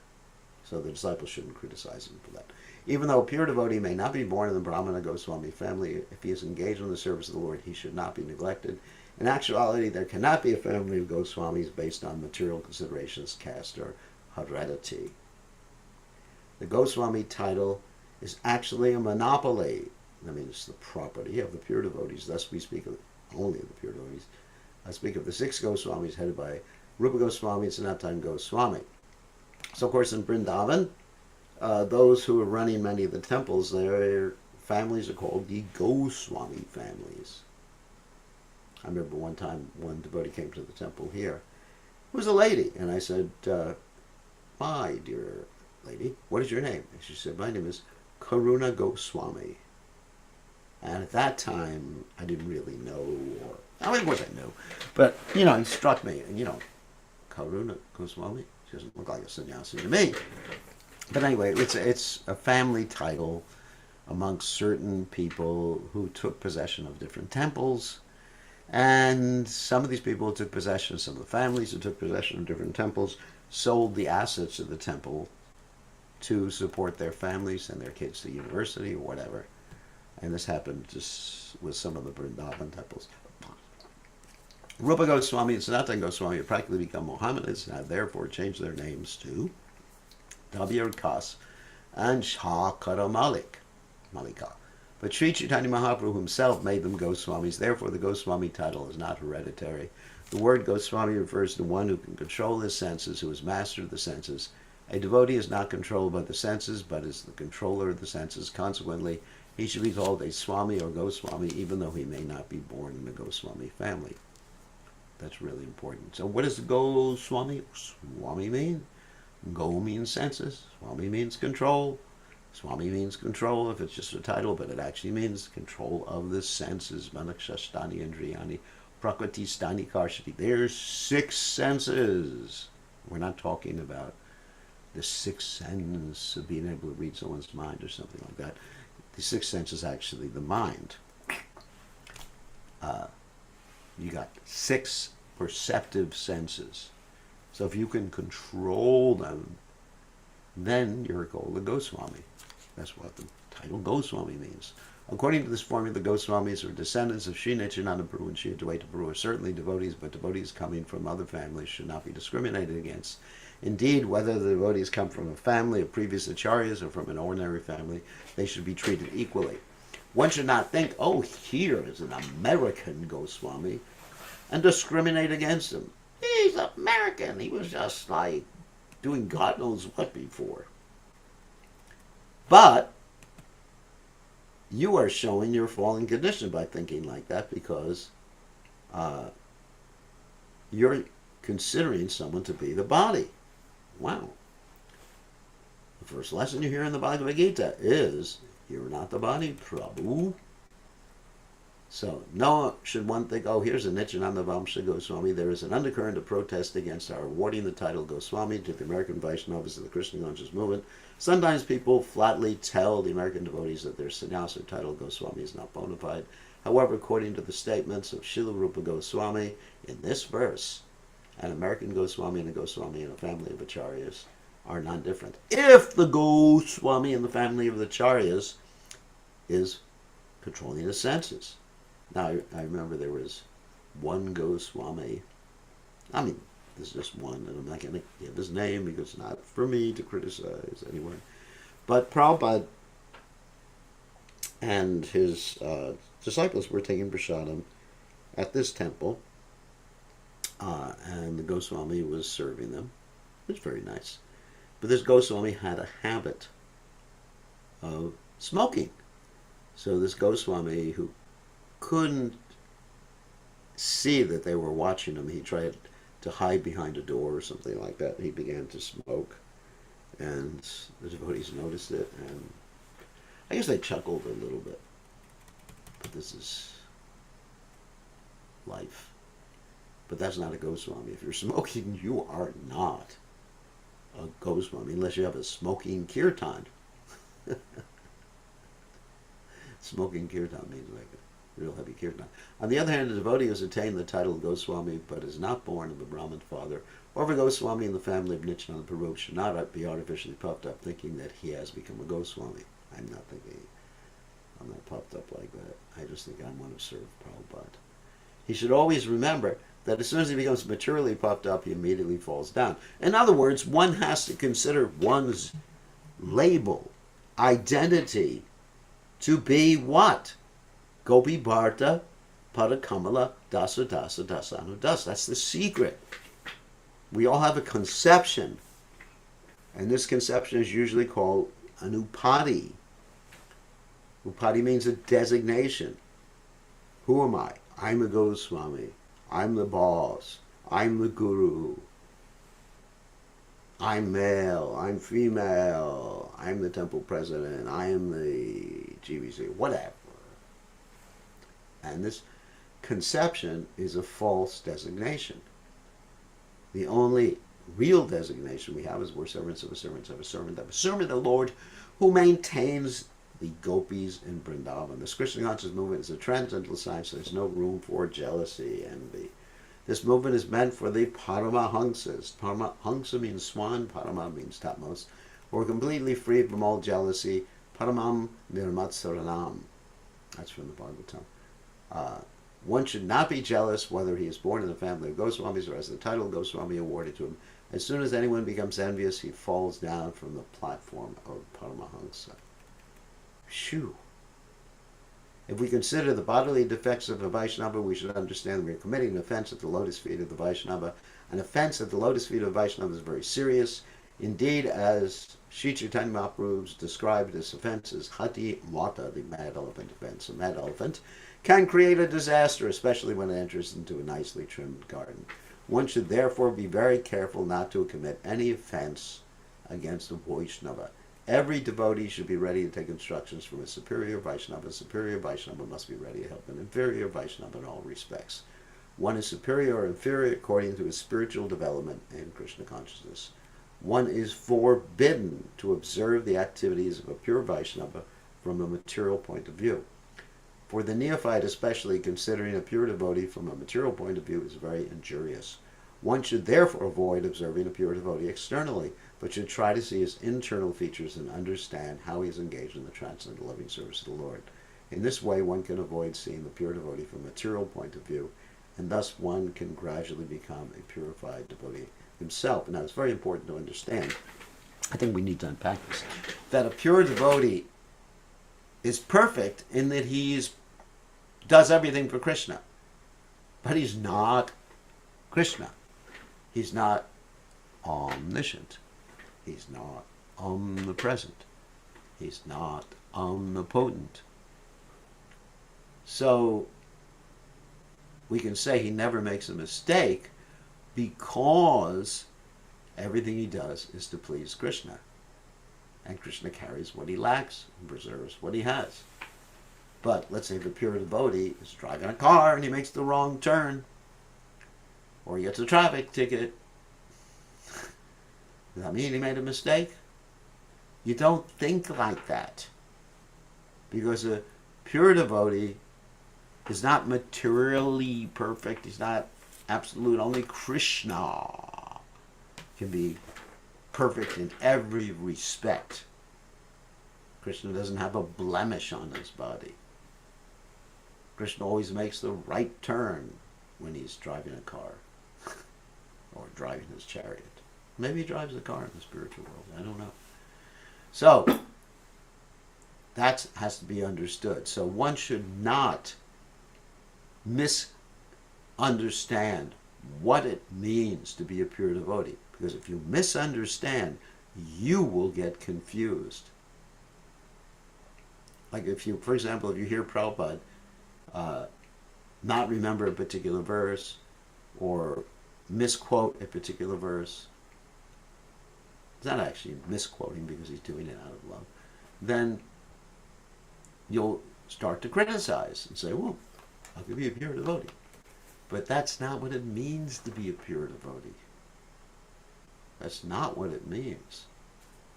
So the disciple shouldn't criticize him for that. Even though a pure devotee may not be born in the Brahmana Goswami family, if he is engaged in the service of the Lord, he should not be neglected. In actuality, there cannot be a family of Goswamis based on material considerations, caste, or heredity. The Goswami title is actually a monopoly. That means the property of the pure devotees. Thus we speak of only of the pure devotees. I speak of the 6 Goswamis headed by Rupa Goswami and Sanatana Goswami. So, of course, in Vrindavan, those who are running many of the temples, their families are called the Goswami families. I remember one time one devotee came to the temple here. It was a lady, and I said, "My dear lady, what is your name?" And she said, "My name is Karuna Goswami." And at that time, I didn't really know, of course I knew, but, it struck me, and, Karuna Goswami, she doesn't look like a sannyasi to me. But anyway, it's a family title amongst certain people who took possession of different temples. And some of these people who took possession, some of the families who took possession of different temples, sold the assets of the temple to support their families, send their kids to university or whatever. And this happened just with some of the Vrindavan temples. Rupa Goswami and Sanatana Goswami have practically become Mohammedans and have therefore changed their names to Kabir Kas and Shakara Malika. But Sri Chaitanya Mahaprabhu himself made them Goswamis. Therefore, the Goswami title is not hereditary. The word Goswami refers to one who can control his senses, who has mastered the senses. A devotee is not controlled by the senses, but is the controller of the senses. Consequently, he should be called a Swami or Goswami, even though he may not be born in the Goswami family. That's really important. So what does Goswami, Swami mean? Go means senses. Swami means control. Swami means control if it's just a title, but it actually means control of the senses. Manakshastani Indriyani Prakriti Stani Karshati. There's 6 senses. We're not talking about the 6th sense of being able to read someone's mind or something like that. The 6th sense is actually the mind. You got 6 perceptive senses. So if you can control them, then you're called a Goswami. That's what the title Goswami means. According to this formula, the Goswamis are descendants of Sri Nityananda Prabhu and Sri Advaita Prabhu are certainly devotees, but devotees coming from other families should not be discriminated against. Indeed, whether the devotees come from a family of previous acharyas or from an ordinary family, they should be treated equally. One should not think, "Oh, here is an American Goswami," and discriminate against him. He's American. He was just like doing God knows what before. But you are showing your fallen condition by thinking like that, because you're considering someone to be the body. Wow. The first lesson you hear in the Bhagavad Gita is, "You're not the body, Prabhu." So, no should one think, "Oh, here's a Nityananda Vamsha Goswami." There is an undercurrent of protest against our awarding the title Goswami to the American Vaishnavas of the Krishna conscious movement. Sometimes people flatly tell the American devotees that their sannyasa title Goswami is not bona fide. However, according to the statements of Srila Rupa Goswami in this verse, an American Goswami and a Goswami in a family of acharyas are non-different. If the Goswami in the family of the acharyas is controlling the senses. Now, I remember there was one Goswami. I mean, there's just one, and I'm not going to give his name because it's not for me to criticize anyway. But Prabhupada and his disciples were taking prasadam at this temple, and the Goswami was serving them. It was very nice. But this Goswami had a habit of smoking. So this Goswami, who couldn't see that they were watching him, he tried to hide behind a door or something like that. He began to smoke, and the devotees noticed it, and I guess they chuckled a little bit. But this is life. But that's not a Goswami. If you're smoking, you are not a Goswami, unless you have a smoking kirtan. Smoking kirtan means like a real heavy kirtan. On the other hand, a devotee has attained the title of Goswami but is not born of a Brahmin father or of a Goswami in the family of Nityananda Prabhu should not be artificially puffed up thinking that he has become a Goswami. I'm not puffed up like that. I just think I want to serve Prabhupada. He should always remember that as soon as he becomes materially puffed up, he immediately falls down. In other words, one has to consider one's label, identity, to be what? Gopi Bharta Padakamala Dasa Dasa Dasanu Das. That's the secret. We all have a conception, and this conception is usually called an upadi. Upadi means a designation. Who am I? I'm a Goswami. I'm the boss. I'm the guru. I'm male. I'm female. I'm the temple president. I am the GBC. Whatever. And this conception is a false designation. The only real designation we have is we're servants of a servant of a servant of a servant of the Lord who maintains the gopis in Vrindavan. This Krishna conscious movement is a transcendental science. There's no room for jealousy, envy. This movement is meant for the Paramahansas. Paramahansa means swan, Parama means topmost, who are completely freed from all jealousy. Paramam nirmatsaranam. That's from the Bhagavatam. One should not be jealous whether he is born in the family of Goswamis or has the title Goswami awarded to him. As soon as anyone becomes envious, he falls down from the platform of Paramahansa. Phew. If we consider the bodily defects of a Vaishnava, we should understand that we are committing an offense at the lotus feet of the Vaishnava. An offense at the lotus feet of a Vaishnava is very serious. Indeed, as Sri Chaitanya Mahaprabhu described this offense as Hati Mata, the mad elephant offense. A mad elephant can create a disaster, especially when it enters into a nicely trimmed garden. One should therefore be very careful not to commit any offense against a Vaishnava. Every devotee should be ready to take instructions from a superior Vaishnava. A superior Vaishnava must be ready to help an inferior Vaishnava in all respects. One is superior or inferior according to his spiritual development and Krishna consciousness. One is forbidden to observe the activities of a pure Vaishnava from a material point of view. For the neophyte, especially, considering a pure devotee from a material point of view is very injurious. One should therefore avoid observing a pure devotee externally, but should try to see his internal features and understand how he is engaged in the transcendental loving service of the Lord. In this way, one can avoid seeing the pure devotee from a material point of view, and thus one can gradually become a purified devotee himself. Now, it's very important to understand, I think we need to unpack this, that a pure devotee is perfect in that he does everything for Krishna, but he's not Krishna. He's not omniscient. He's not omnipresent. He's not omnipotent. So we can say he never makes a mistake because everything he does is to please Krishna. And Krishna carries what he lacks and preserves what he has. But let's say the pure devotee is driving a car and he makes the wrong turn, or he gets a traffic ticket. Does that mean he made a mistake? You don't think like that. Because a pure devotee is not materially perfect. He's not absolute. Only Krishna can be perfect in every respect. Krishna doesn't have a blemish on his body. Krishna always makes the right turn when he's driving a car or driving his chariot. Maybe he drives a car in the spiritual world. I don't know. So that has to be understood. So one should not misunderstand what it means to be a pure devotee. Because if you misunderstand, you will get confused. Like if you, for example, if you hear Prabhupada not remember a particular verse or misquote a particular verse, it's not actually misquoting because he's doing it out of love, then you'll start to criticize and say, well, how can be a pure devotee? But that's not what it means to be a pure devotee. That's not what it means.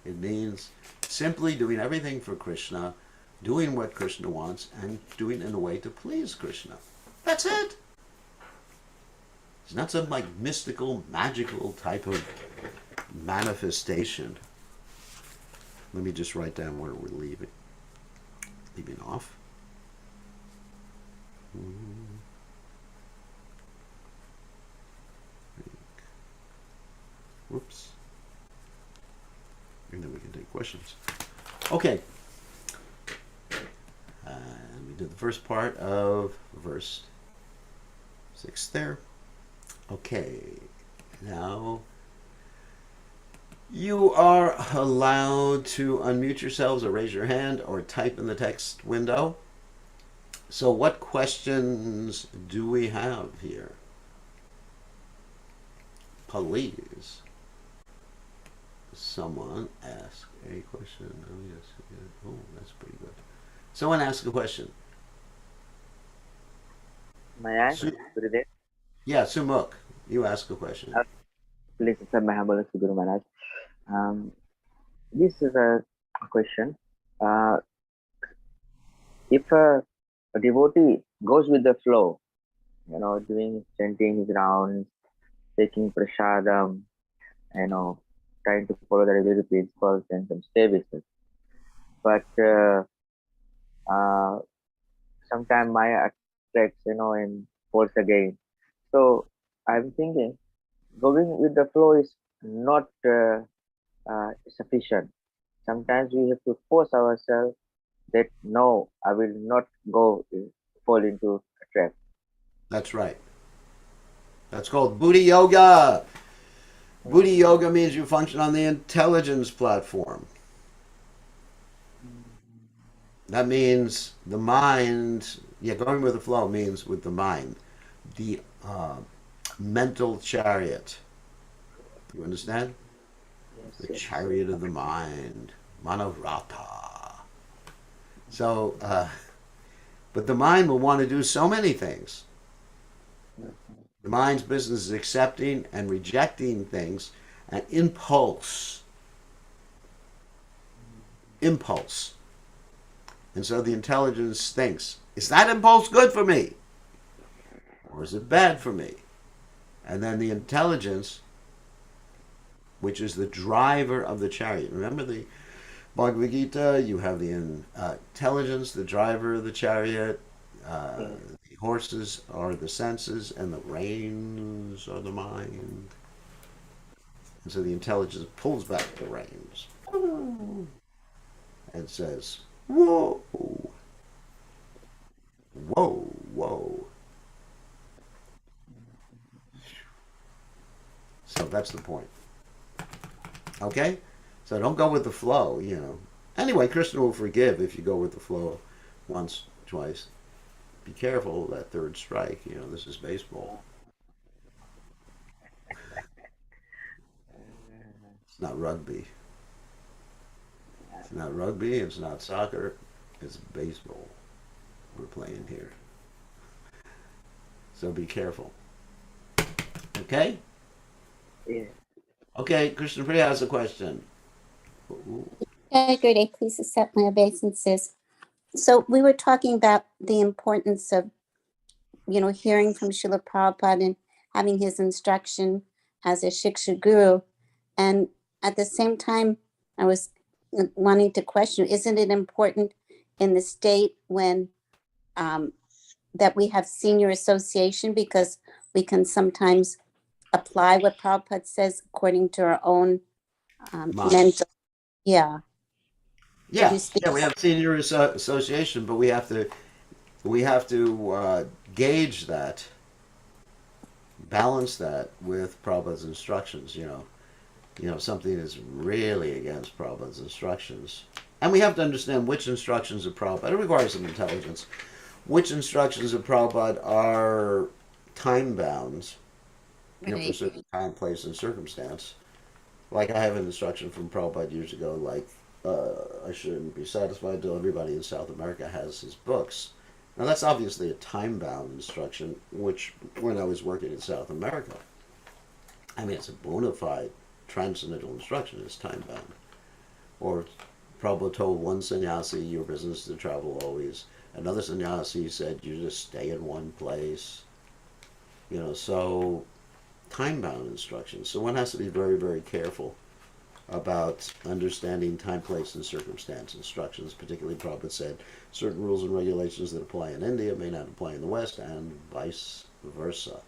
It means simply doing everything for Krishna, doing what Krishna wants, and doing it in a way to please Krishna. That's it. It's not some like mystical, magical type of manifestation. Let me just write down where we're leaving off. Whoops. And then we can take questions. Okay. We did the first part of verse 6 there. Okay. Now you are allowed to unmute yourselves or raise your hand or type in the text window. So what questions do we have here? Please. Someone ask a question. Oh, yes. Oh, that's pretty good. Someone ask a question. May I? Gurudev? Yeah, Sumuk, you ask a question. Please, sir, Mahabala Guru Maharaj. This is a question. If a devotee goes with the flow, doing chanting his rounds, taking prasadam, trying to follow the regular principles and some services, but sometimes Maya attracts, and falls again. So I'm thinking, going with the flow is not sufficient. Sometimes we have to force ourselves that no, I will not fall into a trap. That's right. That's called Buddhi Yoga. Buddhi Yoga means you function on the intelligence platform. That means the mind, going with the flow means with the mind. The mental chariot. You understand? Yes, The yes. chariot of the mind. Manovrata. So, but the mind will want to do so many things. The mind's business is accepting and rejecting things, and impulse. Impulse. And so the intelligence thinks, is that impulse good for me? Or is it bad for me? And then the intelligence, which is the driver of the chariot. Remember the Bhagavad Gita, you have the intelligence, the driver of the chariot, the horses are the senses, and the reins are the mind. And so the intelligence pulls back the reins and says, whoa, whoa, whoa. So that's the point. Okay? So don't go with the flow, Anyway, Krishna will forgive if you go with the flow once, twice. Be careful of that third strike. This is baseball. It's not rugby. It's not rugby. It's not soccer. It's baseball we're playing here. So be careful. Okay? Yeah. Okay, Krishna Priya has a question. Okay, Gurudev, please accept my obeisances. So we were talking about the importance of, hearing from Srila Prabhupada and having his instruction as a Shiksha Guru. And at the same time, I was wanting to question, isn't it important in the state when that we have senior association, because we can sometimes apply what Prabhupada says according to our own Mind. mental. Yeah. Could Yeah, you speak? yeah, we have senior association, but we have to gauge that, balance that with Prabhupada's instructions. Something is really against Prabhupada's instructions, and we have to understand which instructions of Prabhupada. It requires some intelligence. Which instructions of Prabhupada are time bound, for a Right. certain time, place, and circumstance. Like I have an instruction from Prabhupada years ago, like I shouldn't be satisfied until everybody in South America has his books. Now that's obviously a time-bound instruction, which when I was working in South America, I mean it's a bona fide transcendental instruction, it's time-bound. Or Prabhupada told one sannyasi, your business is to travel always. Another sannyasi said, you just stay in one place. So time-bound instructions. So one has to be very, very careful about understanding time, place, and circumstance instructions. Particularly, Prabhupada said certain rules and regulations that apply in India may not apply in the West, and vice versa.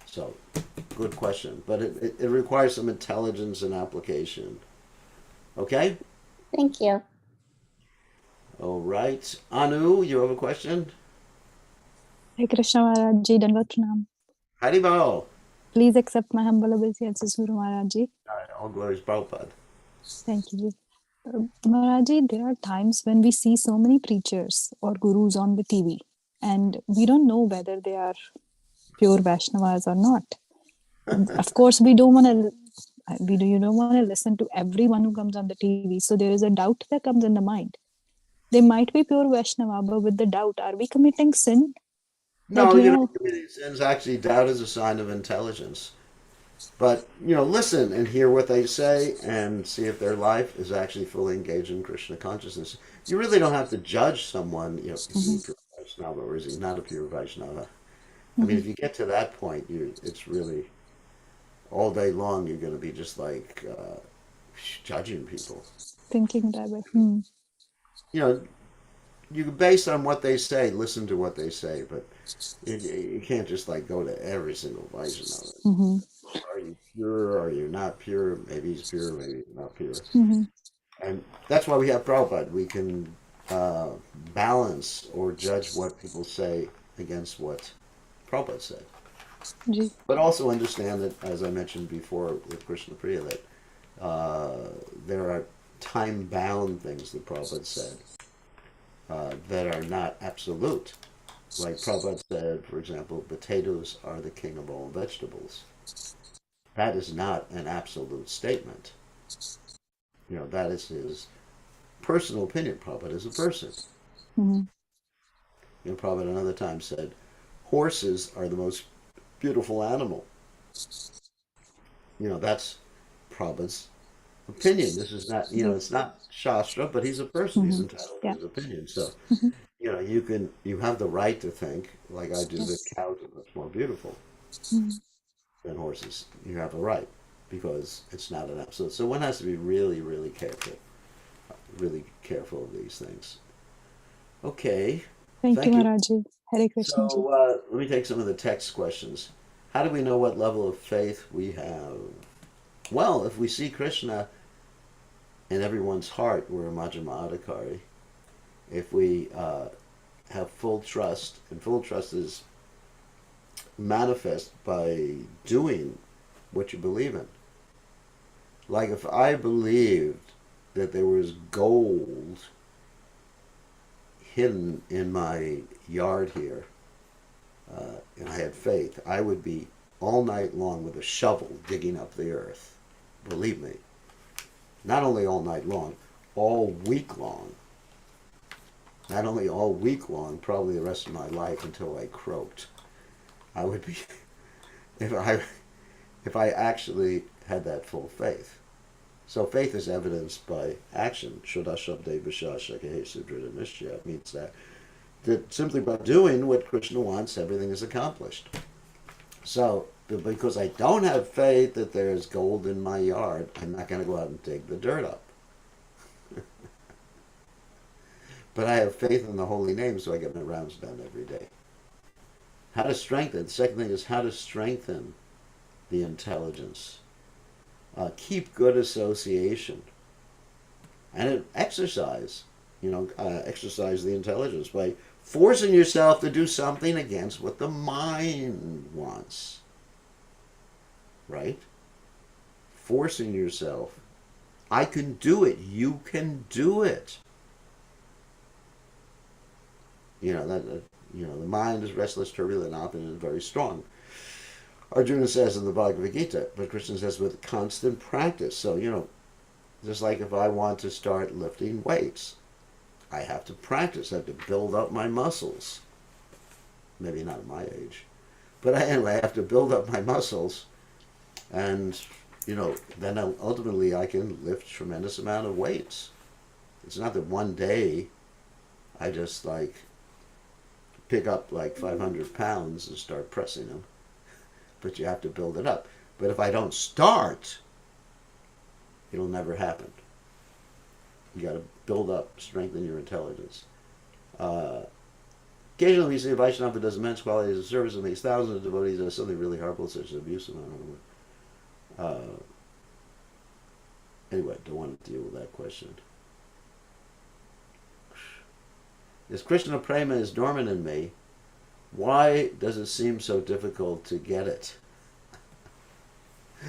So, good question. But it requires some intelligence and application. Okay? Thank you. All right. Anu, you have a question? Hare Krishna Maharaj Ji, Dandavat Pranam. Haribol. Please accept my humble obeisances, Guru Maharaj Ji. All right. All glories Prabhupada. Thank you, Ji. Maharaj Ji, there are times when we see so many preachers or gurus on the TV, and we don't know whether they are pure Vaishnavas or not. Of course, you don't want to listen to everyone who comes on the TV. So there is a doubt that comes in the mind. They might be pure Vaishnava, but with the doubt, are we committing sin? No, you don't committing sins. Actually, doubt is a sign of intelligence. But, listen and hear what they say and see if their life is actually fully engaged in Krishna consciousness. You really don't have to judge someone, is he a pure Vaishnava or is he not a pure Vaishnava? I mean, if you get to that point, it's really, all day long, you're going to be just like judging people. Thinking that way. You based on what they say, listen to what they say, but you can't just like go to every single Vaishnava. Are you pure? Are you not pure? Maybe he's pure, maybe he's not pure. And that's why we have Prabhupada. We can balance or judge what people say against what Prabhupada said. But also understand that, as I mentioned before with Krishna Priya, that there are time-bound things that Prabhupada said that are not absolute. Like Prabhupada said, for example, potatoes are the king of all vegetables. That is not an absolute statement. That is his personal opinion. Prabhupada is a person. Prabhupada another time said, horses are the most beautiful animal. That's Prabhupada's opinion. This is not, it's not Shastra, but he's a person. He's entitled to his opinion. So, you have the right to think, like I do, that cows are much more beautiful than horses. You have a right, because it's not an absolute. So one has to be really, really careful of these things. Okay. Thank you, Maharaj Ji. Hare Krishna. So let me take some of the text questions. How do we know what level of faith we have? Well, if we see Krishna in everyone's heart, we're a Majjhima Adhikari. If we have full trust, and full trust is manifest by doing what you believe in. Like if I believed that there was gold hidden in my yard here, and I had faith, I would be all night long with a shovel digging up the earth. Believe me. Not only all night long, all week long. Not only all week long, probably the rest of my life until I croaked. I would be, if I actually had that full faith. So faith is evidenced by action. Shuddha shabde vishasha kehe sudrida nishya means that simply by doing what Krishna wants, everything is accomplished. So, because I don't have faith that there's gold in my yard, I'm not going to go out and dig the dirt up. But I have faith in the holy name, so I get my rounds done every day. How to strengthen. The second thing is how to strengthen the intelligence. Keep good association. And exercise. Exercise the intelligence by forcing yourself to do something against what the mind wants. Right? Forcing yourself. I can do it. You can do it. The mind is restless, turbulent, often, and very strong. Arjuna says in the Bhagavad Gita, but Krishna says with constant practice. So, just like if I want to start lifting weights, I have to practice. I have to build up my muscles. Maybe not at my age. But anyway, I have to build up my muscles. And, then ultimately I can lift a tremendous amount of weights. It's not that one day I just pick up 500 pounds and start pressing them. But you have to build it up. But if I don't start, it'll never happen. You got to build up, strengthen your intelligence. Occasionally we see a Vaishnava who does immense qualities of service and makes thousands of devotees does something really horrible, such as abuse. Anyway, don't want to deal with that question. If Krishna Prema is dormant in me, why does it seem so difficult to get it?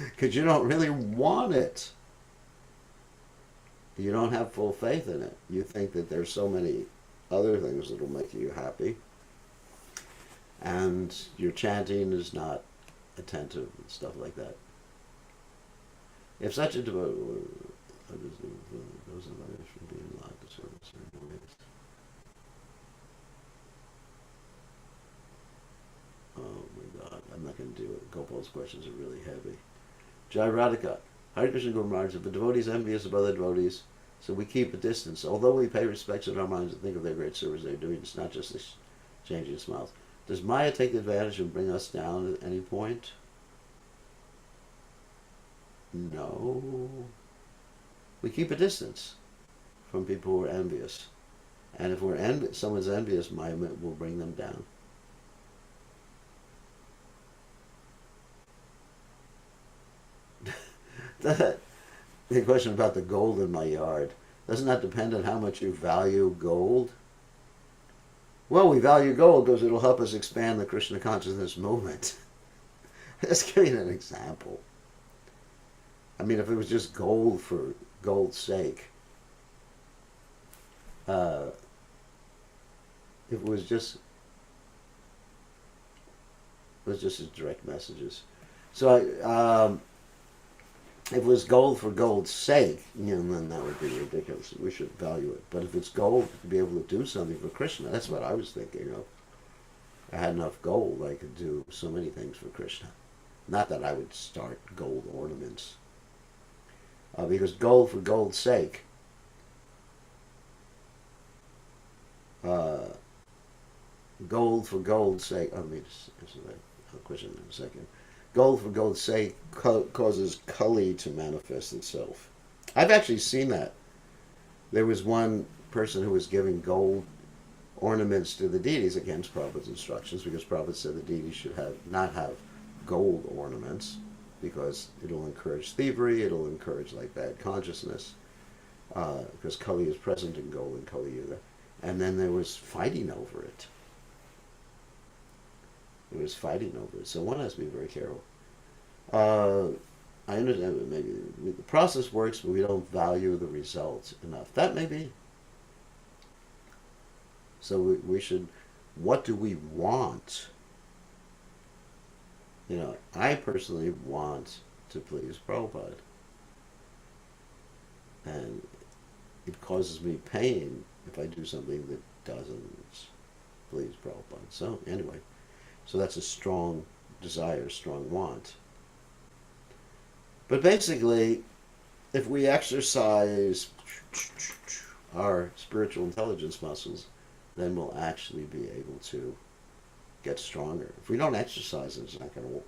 Because you don't really want it. You don't have full faith in it. You think that there's so many other things that will make you happy. And your chanting is not attentive and stuff like that. If such a devotee, those others should be in line to service certain ways. Oh my God, I'm not going to do it. Gopal's questions are really heavy. Jai Radhika. Hare Krishna Guru Maharaj, if a devotee is envious of other devotees, so we keep a distance. Although we pay respects in our minds and think of their great service they're doing, it's not just this changing smiles. Does Maya take advantage and bring us down at any point? No. We keep a distance from people who are envious. And if someone's envious, Maya will bring them down. The question about the gold in my yard, doesn't that depend on how much you value gold? Well, we value gold because it'll help us expand the Krishna consciousness movement. Let's give you an example. I mean, if it was just gold for gold's sake, if it was just as direct messages. So if it was gold for gold's sake, then that would be ridiculous. We should value it. But if it's gold to be able to do something for Krishna, that's what I was thinking of. I had enough gold, I could do so many things for Krishna. Not that I would start gold ornaments. Because gold for gold's sake, gold for gold's sake, let me just answer that question in a second. Gold for gold's sake causes Kali to manifest itself. I've actually seen that. There was one person who was giving gold ornaments to the deities against Prabhupada's instructions, because Prabhupada said the deities should not have gold ornaments because it'll encourage thievery, it'll encourage bad consciousness, because Kali is present in gold in Kali Yuga. And then there was fighting over it. So one has to be very careful. I understand that maybe the process works, but we don't value the results enough. That may be. So we should, what do we want? I personally want to please Prabhupada. And it causes me pain if I do something that doesn't please Prabhupada. So anyway. So that's a strong desire, strong want. But basically, if we exercise our spiritual intelligence muscles, then we'll actually be able to get stronger. If we don't exercise it, it's not going to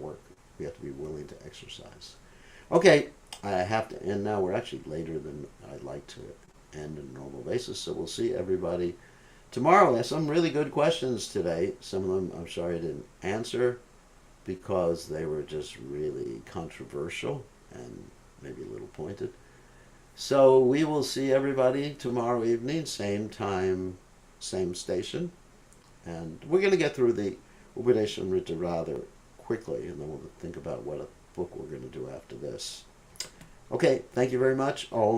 work. We have to be willing to exercise. Okay, I have to end now. We're actually later than I'd like to and on a normal basis. So we'll see everybody tomorrow. There's some really good questions today. Some of them I'm sorry I didn't answer because they were just really controversial and maybe a little pointed. So we will see everybody tomorrow evening, same time, same station. And we're going to get through the Upadeshamrita rather quickly, and then we'll think about what a book we're going to do after this. Okay, thank you very much. All